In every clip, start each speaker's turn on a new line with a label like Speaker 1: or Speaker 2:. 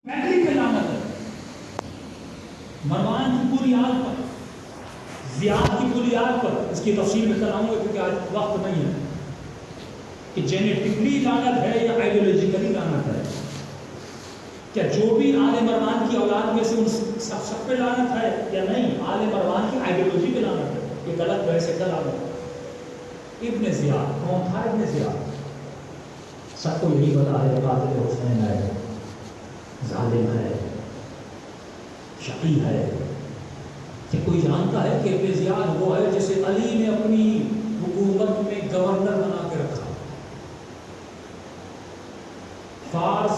Speaker 1: Family پہ لعنت ہے، مروان کی پوری آگ پر، زیاد کی پوری آگ پر. اس کی تفصیل میں کراؤں گا کیونکہ آج وقت نہیں ہے کہ جینیٹکلی لعنت ہے یا آئیڈیولوجیکلی لعنت ہے. کیا جو بھی آل مروان کی اولاد میں سے ان سب پہ لعنت ہے یا نہیں؟ آل مروان کی آئیڈیولوجی پہ لعنت ہے. یہ غلط بحث ہے. ابن زیاد کون تھا؟ ابن زیاد سب کو یہی پتا ہے قاتل حسین ہے، ظالم ہے، شقی ہے. کہ کوئی جانتا ہے کہ ابن زیاد وہ ہے جسے علی نے اپنی حکومت میں گورنر بنا کے رکھا. فارس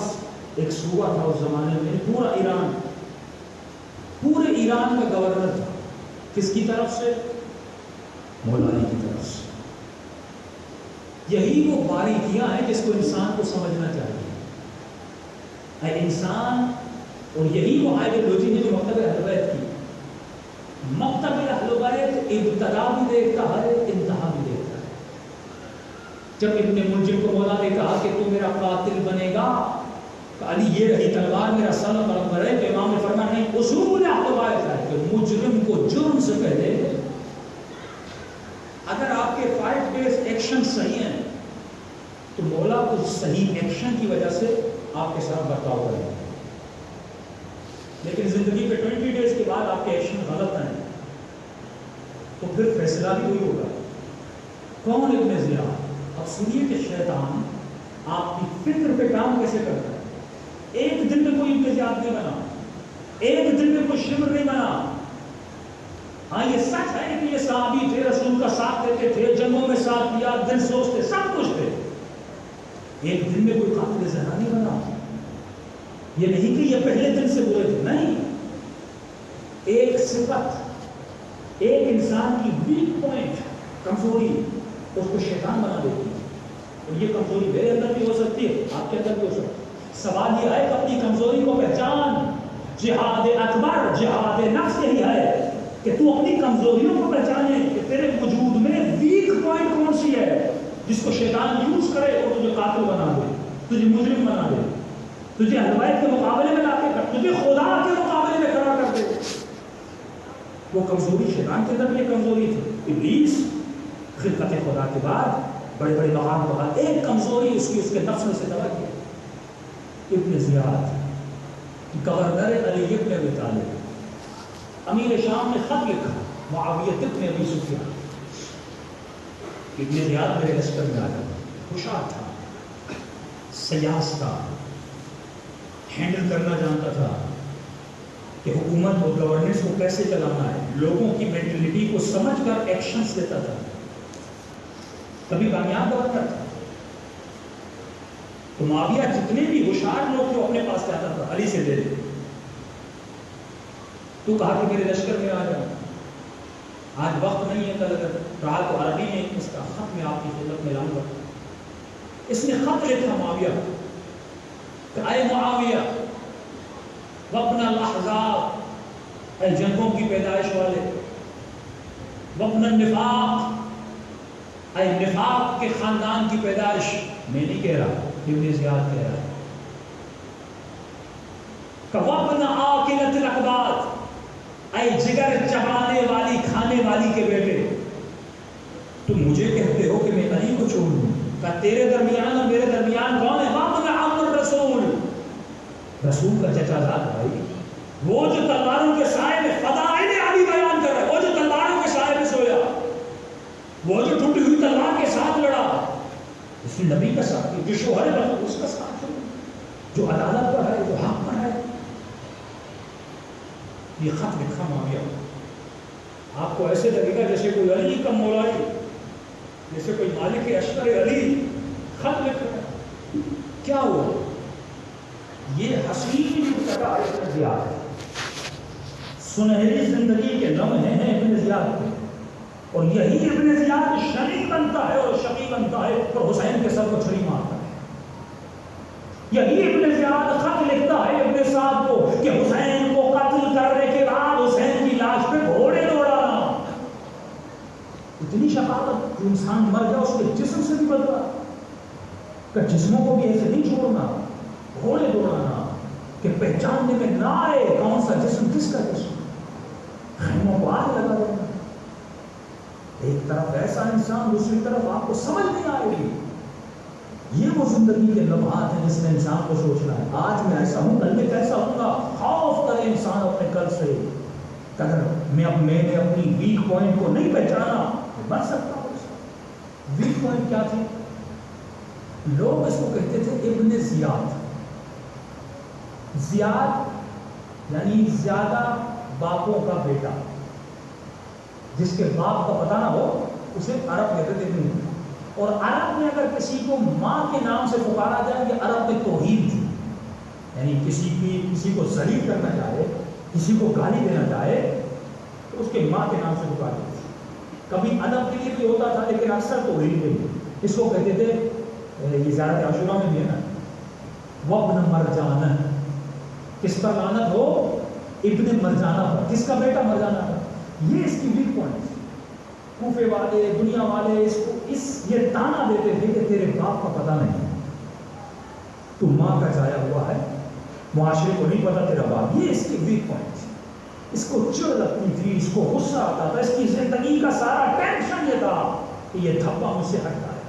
Speaker 1: ایک صوبہ تھا اس زمانے میں، پورے ایران کا گورنر تھا. کس کی طرف سے؟ مولا علی کی طرف سے. یہی وہ باریکیاں ہیں جس کو انسان کو سمجھنا چاہیے. انسان اور یہی وہ آئیڈیولوجی نے جو مکتب اہل بیت کی. مکتب اہل بیت ابتدا بھی دیکھتا ہے، انتہا بھی دیکھتا ہے. جب ابن ملجم کو مولا نے کہا کہ تو میرا قاتل بنے گا، کہ علی یہ رہی تلوار، میرا سر برابر ہے. کہ امام نے فرمایا نہیں، اصول اہل بیت ہے کہ مجرم کو جرم سے پہلے اگر آپ کے فائٹ بیس ایکشن صحیح ہیں تو مولا اس صحیح ایکشن کی وجہ سے آپ کے ساتھ برتاؤ کریں گے. لیکن زندگی کے 20 ڈیز کے بعد آپ کے ایکشن غلط ہیں تو پھر فیصلہ بھی وہی ہوگا. کون ابن زیاد؟ اب سنیے کہ شیطان آپ کی فکر پہ کام کیسے کرتا ہے. ایک دن میں کوئی ابن زیاد نہیں بنا، ایک دن میں کوئی شمر نہیں بنا. ہاں یہ سچ ہے کہ یہ صحابی تھے، رسول کا ساتھ دیتے تھے، جنگوں میں ساتھ دیا، دل سوچتے، سب کچھ تھے. ایک دن میں کوئی قاتل زہرا نہیں بنا. یہ نہیں کہ یہ پہلے دن سے برے تھے، نہیں. ایک صفت، ایک انسان کی ویک پوائنٹ، کمزوری، اس کو شیطان بنا دیتی ہے. اور یہ کمزوری میرے اندر بھی ہو سکتی ہے، آپ کے اندر بھی ہو سکتی ہے. سوال یہ ہے کہ اپنی کمزوری کو پہچان. جہاد اکبر، جہاد نفس یہی ہے کہ تو اپنی کمزوریوں کو پہچانے کہ تیرے وجود میں ویک پوائنٹ کون سی ہے جس کو شیطان یوز کرے اور تجھے قاتل بنا دے، تجھے مجرم بنا دے، تجھے اہل بیت کے مقابلے میں لا کے کر، تجھے خدا کے مقابلے میں کھڑا کر دے. وہ کمزوری شیطان کے اندر بھی کمزوری تھی. ابلیس خلقت خدا کے بعد بڑے بڑے مقام کے بعد ایک کمزوری اس کے نفس میں سے دبا کی. ابن زیاد گورنر علی ابن ابی طالب، امیر شام نے خط لکھا معاویہ ابن ابی سفیان. ابن زیاد میرے لشکر میں آیا، ہوشیار تھا، سیاس تھا، ہینڈل کرنا جانتا تھا کہ حکومت اور گورننس کو کیسے چلانا ہے، لوگوں کی مینٹلٹی کو سمجھ کر ایکشنز لیتا تھا. کبھی کامیاب گورنر تھا. تو معاویہ جتنے بھی ہوشیار لوگ جو اپنے پاس جاتا تھا علی سے لے لے. تو کہا کہ میرے لشکر میں آ جاؤ، آج وقت نہیں ہے، کل اگر رہا تو عربی میں اس کا خط میں آپ کی خدمت میں لاؤں گا. اس نے خط لکھا معاویہ کہ اے معاویہ وابن الاحزاب، اے جنگوں کی پیدائش والے، وابن النفاق، اے نفاق کے خاندان کی پیدائش. میں نہیں کہہ رہا، ابن زیاد کہہ رہا ہے. کہ وابن آکلۃ الاقباط، اے جگر چبانے والی کھانے والی کے بیٹے، تم مجھے کہتے ہو کہ میں علی کو چھوڑ دوں. کہ تیرے درمیان اور میرے درمیان کون ہے؟ وابن عم الرسول، رسول کا چچا زاد بھائی، وہ جو تلواروں کے سائے میں فضائل علی بیان کر رہا ہے، وہ جو تلواروں کے سائے میں سویا، وہ جو ٹوٹی ہوئی تلوار کے ساتھ لڑا، اس نے نبی کا ساتھ دیا، جو شوہر ہے اس کا ساتھ دیا، جو عدالت پر ہے، جو حق پر ہے. یہ خط لکھا معاویہ. آپ کو ایسے لگے گا جیسے کوئی علی کا مولائی، جیسے کوئی مالک اشتر علی خط لکھ رہا ہے. کیا ہوا؟ یہ حسین ابتدا ابن زیاد ہے. سنہری زندگی کے لمحے ہیں ابن زیاد کے، اور یہی ابن زیاد شقی بنتا ہے اور شقی بنتا ہے اور حسین کے سر کو چھری مارتا ہے. یہی ابن زیاد خط لکھتا ہے ابن سعد کو کہ حسین کو قتل کرنے کے بعد حسین کی لاش پہ گھوڑے دوڑانا. اتنی شفاعت کہ انسان مر گیا اس کے جسم سے بھی بدلا، کہ جسموں کو بھی ایسے نہیں چھوڑنا، گھوڑے دوڑانا. کہ پہچاننے میں نہ آئے کون سا جسم کس کا جسم. خیموں کو آگ لگا دینا. ایک طرف ایسا انسان, دوسری طرف آپ کو سمجھ نہیں آئے گی. یہ وہ زندگی کے لمحات ہیں جس میں انسان کو سوچنا ہے آج میں ایسا ہوں, کل میں کیسا ہوں گا. خوف کرے انسان اپنے کل سے. اگر میں نے اپنی ویک پوائنٹ کو نہیں پہچانا بن سکتا ہوں. ویک پوائنٹ کیا تھی؟ لوگ اس کو کہتے تھے ابن زیاد. زیاد یعنی زیادہ باپوں کا بیٹا. جس کے باپ کا پتہ نہ ہو اسے عرب کہتے تھے ابن. اور عرب میں اگر کسی کو ماں کے نام سے پکارا جائے یہ عرب میں توہین تھی. یعنی کسی کو ذلیل کرنا چاہے, کسی کو گالی دینا چاہے تو اس کے ماں کے نام سے پکارتے تھے. کبھی ادب کے لیے بھی ہوتا تھا لیکن اکثر توہین کے لیے. اس کو کہتے تھے, یہ زیارت عاشورہ میں بھی ہے نا, وابن مرجانہ. کس پر لعنت ہو؟ ابن مرجانہ پر. کس کا بیٹا؟ مرجانہ پر. یہ اس کی ویک پوائنٹ. کوفے والے, دنیا والے اس کو یہ تانا دیتے تھے کہ تیرے باپ کا پتہ نہیں, تو ماں کا جایا ہوا ہے, معاشرے کو نہیں پتا تیرا باپ. یہ اس کی ویک پوائنٹ. اس کو چڑ لگتی تھی, اس کو غصہ آتا تھا. اس کی زندگی کا سارا ٹینشن یہ تھا کہ یہ دھبا مجھ سے ہٹ جائے,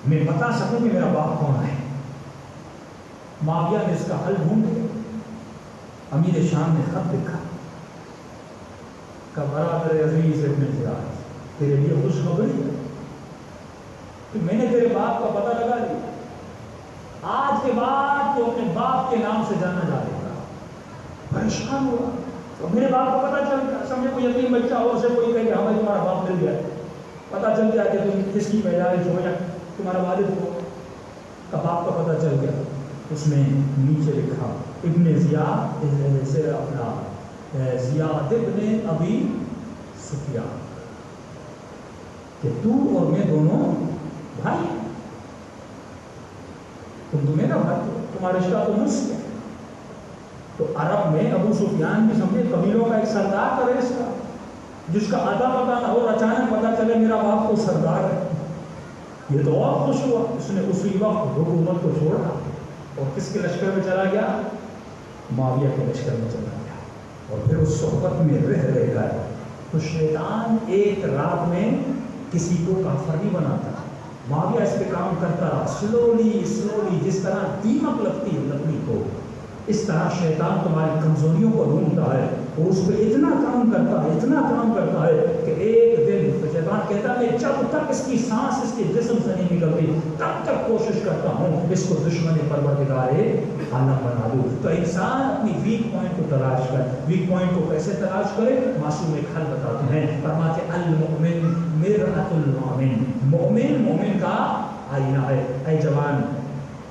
Speaker 1: میں بتا سکوں کہ میرا باپ کون ہے. معاویہ نے اس کا حل ڈھونڈ لیا. امیر شام نے خط لکھا کہ برادر عزیز ابن زیاد, تیرے لیے خوشخبری ہے کہ میں نے تیرے باپ کا پتہ لگا لیا. آج کے بعد تو اپنے باپ کے نام سے جانا جائے گا. پریشان ہوا تو میرے باپ کا پتہ چل گیا. سمجھے کوئی یتیم بچہ ہو, اسے کوئی کہے کہ ہمیں تمہارا باپ مل گیا, پتہ چل گیا کہ تم کس کی پیدائش ہو یا تمہارا والد ہو, کا باپ کا پتہ چل گیا. اس نے نیچے لکھا ابن زیاد سے اپنا زیاد ابن ابی سفیان, کہ تو اور میں دونوں بھائی ہیں. تم تو میرا بھائی ہو, تمہارا رشتہ تو مجھ سے. تو عرب میں ابو سفیان بھی سمجھے قبیلوں کا ایک سردار کا ریس تھا, جس کا آدھا پتہ نہ ہو, اچانک پتہ چلے میرا باپ کو سردار ہے. یہ تو اور خوش ہوا. اس نے اسی وقت حکومت کو چھوڑا اور کس کے لشکر میں چلا گیا؟ معاویہ کے لشکر میں چلا گیا. اور پھر اس صحبت میں رہ کر تو شیطان ایک رات میں کسی کو کافر نہیں بناتا. معاویہ اس پہ کام کرتا رہا, سلولی جس طرح دیمک لگتی ہے لکڑی کو, اس طرح شیطان تمہاری کمزوریوں کو ڈھونڈتا ہے اور اس پہ اتنا کام کرتا ہے کہ ایک دن شیطان کہتا ہے جب تک اس کی سانس اس کے جسم سے نہیں نکلتی تب تک کوشش کرتا ہوں اس کو دشمن پروردگار عالم بنا دوں. تو انسان اپنی ویک پوائنٹ کو تلاش کر. ویک پوائنٹ کو کیسے تلاش کرے؟ معصوم ایک حل بتاتے ہیں, فرماتے المؤمن مرآۃ المؤمن. مومن کا آئینہ ہے. اے جوان,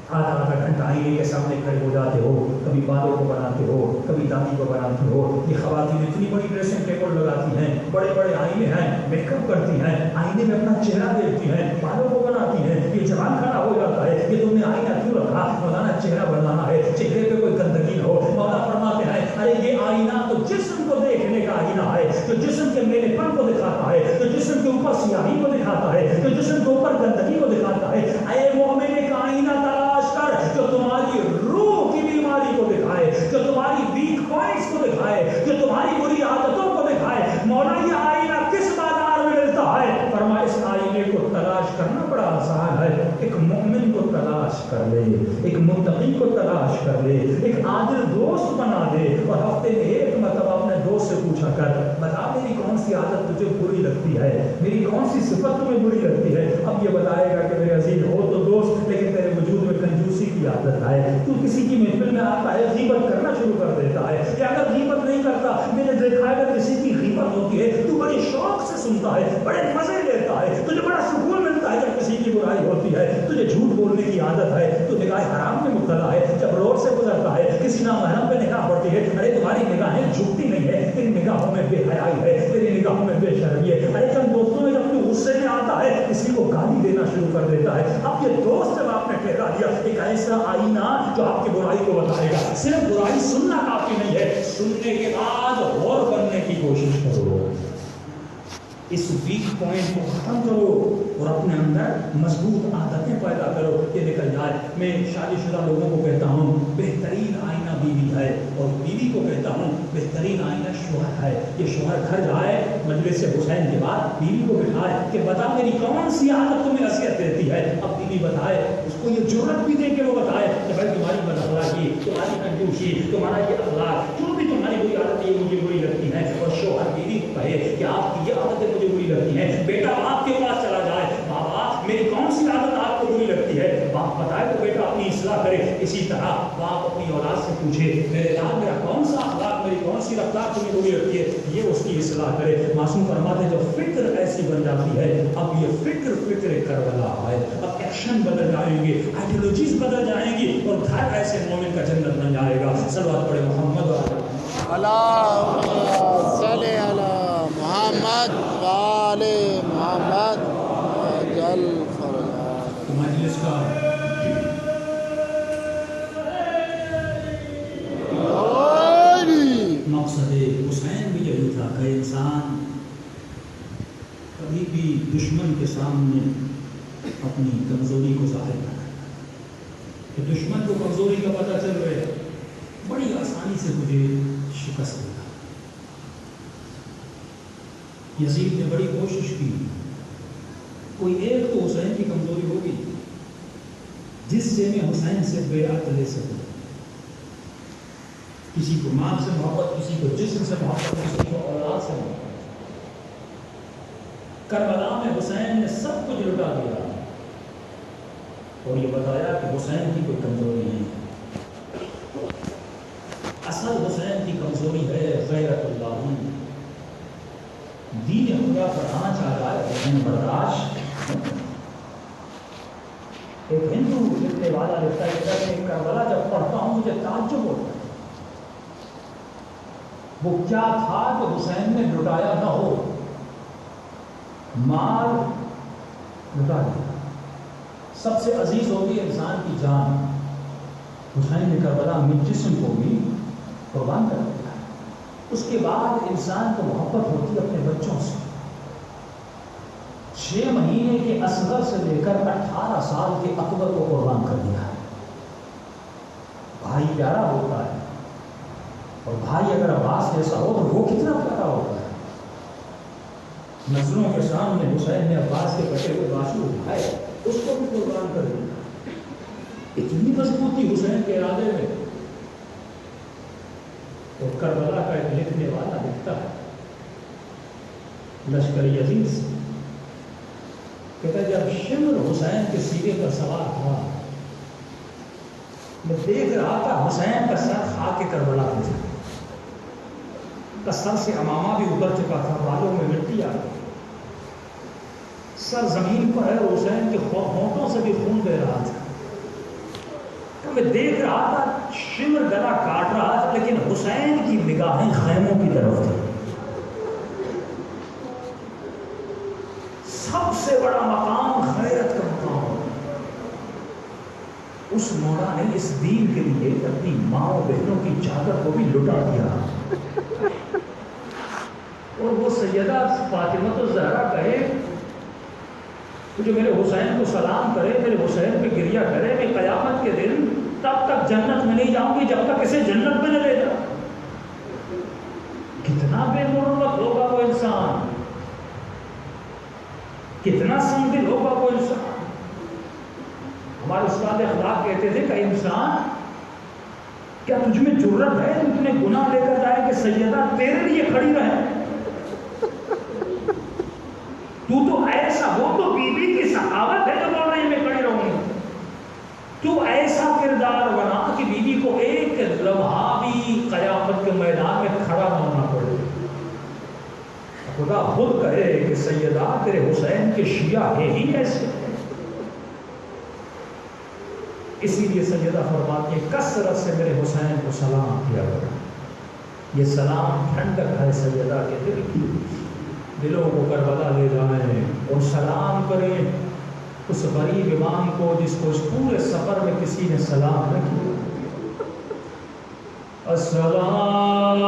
Speaker 1: آدھا گھنٹہ آئینے کے سامنے کھڑے ہو جاتے ہو, کبھی بالوں کو بناتے ہو, کبھی داڑھی کو بناتے ہو. یہ خواتین اتنی بڑی ڈریسنگ ٹیبل لگاتی ہیں, بڑے بڑے آئینے ہیں, میک اپ کرتی ہیں, آئینے میں اپنا چہرہ دیکھتی ہیں, بالوں کو بناتی ہیں. یہ جوان کھڑا ہو جاتا ہے کہ تم نے آئینہ کیوں رکھا؟ مولانا چہرہ بنانا ہے, چہرے پہ کوئی گندگی نہ ہو. مولانا فرماتے ہیں ارے یہ آئینہ تو جسم کو دیکھنے کا آئینہ ہے, جو جسم کے میلے پن کو دکھاتا ہے, جو جسم کے اوپر سیاہی کو دکھاتا ہے, جو جسم کے اوپر گندگی کو دکھاتا ہے. اے مومن ایک آئینہ تلاش کر جو تمہاری روح کی بیماری کو دکھائے, جو تمہاری ویک پوائنٹس کو دکھائے, جو تمہاری بری عادتوں کو دکھائے. مولا یہ آئینہ کس بازار میں ملتا ہے؟ فرمایا اس آئینے کو تلاش کرنا بڑا آسان ہے. ایک مومن کو تلاش کر لے, ایک متقی کو تلاش کر لے, ایک عادل دوست بنا دے اور ہفتے میں ایک مرتبہ اپنے دوست سے پوچھا کر بتا میری کون سی عادت تجھے بری لگتی ہے, میری کون سی صفت تمہیں بری لگتی ہے. اب یہ بتائے گا کہ میرے عزیز ہو تو دوست لیکن تیرے وجود میں کنجوسی کی عادت ہے, تو کسی کی محفل میں آتا ہے غیبت کرنا شروع کر دیتا ہے, یا اگر غیبت نہیں کرتا میں نے دیکھا ہے کسی کی غیبت ہوتی ہے تو بڑے شوق سے سنتا ہے, بڑے مزے لیتا ہے, تجھے بڑا سکون ملتا ہے جب کسی کی برائی ہوتی ہے. تجھے جھوٹ بولنے کی عادت ہے, تو نگاہ حرام میں مبتلا ہے, جب روڈ سے گزرتا ہے کسی نامحرم پہ نگاہ پڑتی ہے, ارے تمہاری نگاہیں جھکتی نہیں ہے, تیری نگاہوں میں بے حیائی ہے, تیری نگاہوں میں بے شرمی ہے. ارے چند دوستوں میں جب تو غصے میں آتا ہے کسی کو گالی دینا شروع کر دیتا ہے. اب یہ دوست جب آپ نے ٹھہرا دیا ایک ایسا آئینہ جو آپ کی برائی کو بتائے گا. صرف برائی سننا کافی نہیں ہے, سننے کے بعد غور کرنے کی کوشش کرو. اس ویک پوائنٹ کو ختم کرو اور اپنے اندر مضبوط عادتیں پیدا کرو. یہ نکل جائے. میں شادی شدہ لوگوں کو کہتا ہوں بہترین آئینہ بیوی کو کہتا ہوں بہترین آئینہ شوہر ہے. یہ شوہر گھر جائے مجلس حسین کے بعد بیوی کو بٹھائے کہ بتا میری کون سی عادت تمہیں اذیت دیتی ہے. اب بیوی بتائے, اس کو یہ جرأت بھی دے کہ وہ بتائے کہ بھائی تمہاری بداخلاقی, تمہاری کنجوسی, تمہارا یہ اخلاق, جو بھی تمہاری بری عادت یہ مجھے بری لگتی ہے. اور شوہر بیوی کو کہے کہ آپ کی یہ عادتیں مجھے بری لگتی ہیں. بیٹا باپ کے پاس چلا جائے, بابا میری کون سی عادت آپ کو بری لگتی ہے, باپ بتائے تو بیٹا اپنی اصلاح کرے. اسی طرح باپ اپنی اولاد سے پوچھے میرے لال میرا کون سا اخلاق, میری کون سی رفتار تمہیں بری لگتی ہے, یہ اس کی اصلاح کرے. معصوم فرماتے ہیں جب فکر ایسی بن جاتی ہے, اب یہ فکر کربلا ہے, اب ایکشن بدل جائیں گے, آئیڈیالوجیز بدل جائیں گی, اور گھر ایسے مومن کا جنت بن جائے گا. صلوات پڑھے محمد
Speaker 2: اللہم صلی علی محمد وآل محمد جل فرمان.
Speaker 1: مجلس کا مقصد حسین بھی یہی تھا کہ انسان کبھی بھی دشمن کے سامنے اپنی کمزوری کو ظاہر نہ کرے. کہ دشمن کو کمزوری کا پتہ چل رہے بڑی آسانی سے مجھے شکست دیتا. یزید نے بڑی کوشش کی, کوئی ایک تو حسین کی کمزوری ہوگی جس سے میں حسین سے بیعت لے سکوں. کسی کو مال سے محبت, کسی کو جسم سے محبت, کسی کو اولاد سے محبت. کربلا میں حسین نے سب کچھ لٹا دیا اور یہ بتایا کہ حسین کی کوئی کمزوری نہیں ہے. اصل حسین کی کمزوری ہے غیرت اللہ, دین خدا پر آنچ آ جائے حسین برداشت. ایک ہندو لکھنے والا لکھتا ہے کہ کربلا جب پڑھتا ہوں مجھے تعجب ہوتا ہے وہ کیا تھا کہ حسین نے لٹایا نہ ہو. مال لٹا دیا, سب سے عزیز ہوگی انسان کی جان. حسین نے کربلا میں جسم کو بھی قربان کر دیا. اس کے بعد انسان کو محبت ہوتی ہے اپنے بچوں سے. 6 مہینے کے اصغر سے لے کر 18 سال کے اکبر کو قربان کر دیا ہے. بھائی پیارا ہوتا ہے, اور بھائی اگر عباس جیسا ہو تو وہ کتنا پیارا ہوتا ہے. نظروں کے سامنے حسین نے عباس کے کٹے ہوئے بازو اٹھائے, اس کو بھی قربان کر دیا. اتنی مضبوطی حسین کے ارادے میں. اور کربلا کا ایک لکھنے والا لکھتا ہے لشکر یزید سے, کہتا ہے جب شمر حسین کے سینے پر سوار تھا میں دیکھ رہا تھا حسین کا سر خاک کے کربلا ہو جائے. کا سر سے امامہ بھی اتر چکا تھا, بالوں میں مٹی آ گئی, سر زمین پر ہے, حسین کے ہونٹوں سے بھی خون بہ رہا تھا. تو میں دیکھ رہا تھا شمر گلا کاٹ رہا تھا, لیکن حسین کی نگاہیں خیموں کی طرف تھی. سب سے بڑا مقام غیرت کا مقام. اس مولا نے اس دین کے لیے اپنی ماں و بہنوں کی چادر کو بھی لٹا دیا. اور وہ سیدہ فاطمہ الزہرا کہے جو میرے حسین کو سلام کرے, میرے حسین پہ گریہ کرے, میں قیامت کے دن تب تک جنت میں نہیں جاؤں گی جب تک اسے جنت میں نہ لے جاؤں. کتنا بے مروت ہوگا وہ انسان, کتنا سنگدل ہوگا وہ انسان. ہمارے استاد اخلاق کہتے تھے کہ انسان کیا تجھ میں جرت ہے اتنے گناہ لے کر جائے کہ سیدہ تیرے لیے کھڑی رہے. تو ایسا ہو تو بیوی کی سخاوت ہے جو بول رہی میں کھڑی رہوں گی. تو ایسا کردار بنا کہ بیوی کو ایک لمحہ بھی قیامت کے میدان میں کھڑا نہ ہونا پڑے. خدا خود کہے کہ سیدہ تیرے حسین کے شیعہ ہے ہی ایسے. اسی لیے سیدہ فرماتی ہے کثرت سے میرے حسین کو سلام کیا کرو. یہ سلام ٹھنڈک ہے سیدہ کے دل کی. دلوں کو کربلا لے جائیں اور سلام کریں اس غریب امام کو جس کو اس پورے سفر میں کسی نے سلام نہ کیا. السلام